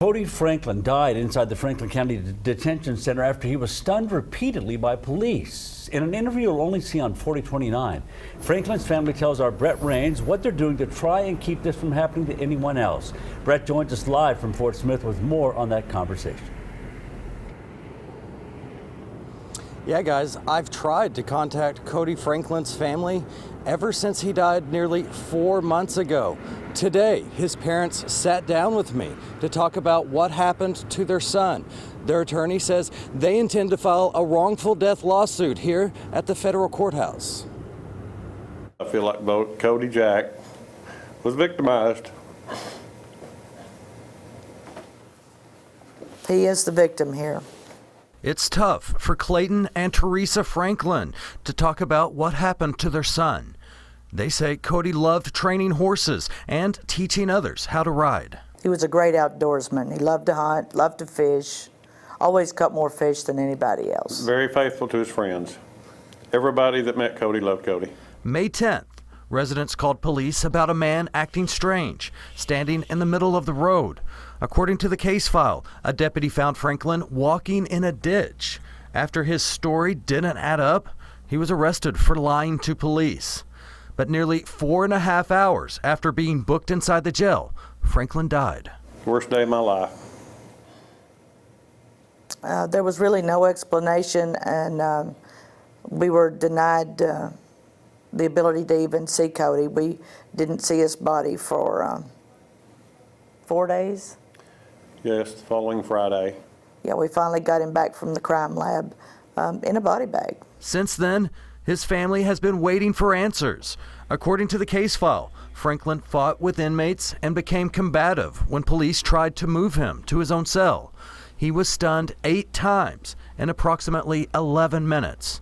Cody Franklin died inside the Franklin County Detention Center after he was stunned repeatedly by police. In an interview you'll only see on 4029, Franklin's family tells our Brett Rains what they're doing to try and keep this from happening to anyone else. Brett joins us live from Fort Smith with more on that conversation. Yeah, guys, I've tried to contact Cody Franklin's family ever since he died nearly 4 months ago. Today, his parents sat down with me to talk about what happened to their son. Their attorney says they intend to file a wrongful death lawsuit here at the federal courthouse. I feel like both Cody Jack was victimized. He is the victim here. It's tough for Clayton and Teresa Franklin to talk about what happened to their son. They say Cody loved training horses and teaching others how to ride. He was a great outdoorsman. He loved to hunt, loved to fish, always caught more fish than anybody else. Very faithful to his friends. Everybody that met Cody loved Cody. May 10th, residents called police about a man acting strange, standing in the middle of the road. According to the case file, a deputy found Franklin walking in a ditch. After his story didn't add up, he was arrested for lying to police. But nearly 4.5 hours after being booked inside the jail, Franklin died. Worst day of my life. There was really no explanation, and we were denied the ability to even see Cody. We didn't see his body for 4 days. Yes, the following Friday. Yeah, we finally got him back from the crime lab in a body bag. Since then, his family has been waiting for answers. According to the case file, Franklin fought with inmates and became combative when police tried to move him to his own cell. He was stunned 8 times in approximately 11 minutes.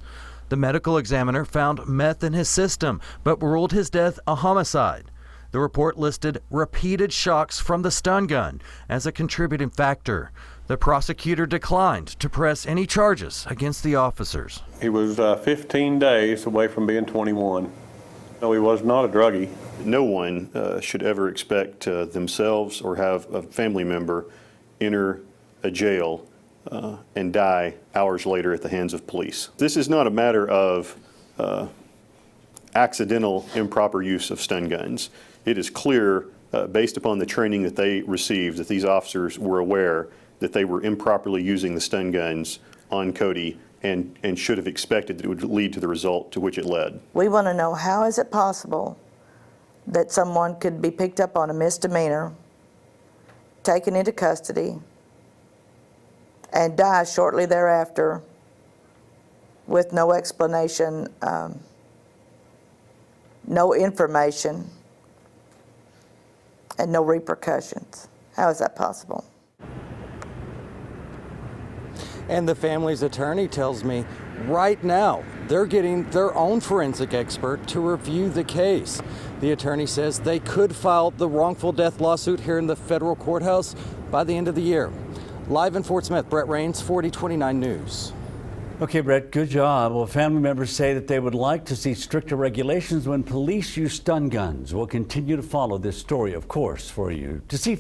The medical examiner found meth in his system, but ruled his death a homicide. The report listed repeated shocks from the stun gun as a contributing factor. The prosecutor declined to press any charges against the officers. He was 15 days away from being 21. No, he was not a druggie. No one should ever expect themselves or have a family member enter a jail and die hours later at the hands of police. This is not a matter of accidental improper use of stun guns. It is clear, based upon the training that they received, that these officers were aware that they were improperly using the stun guns on Cody and should have expected that it would lead to the result to which it led. We want to know, how is it possible that someone could be picked up on a misdemeanor, taken into custody, and die shortly thereafter with no explanation, no information, and no repercussions? How is that possible? And the family's attorney tells me right now they're getting their own forensic expert to review the case. The attorney says they could file the wrongful death lawsuit here in the federal courthouse by the end of the year. Live in Fort Smith, Brett Rains, 4029 News. Okay, Brett, good job. Well, family members say that they would like to see stricter regulations when police use stun guns. We'll continue to follow this story, of course, for you. To see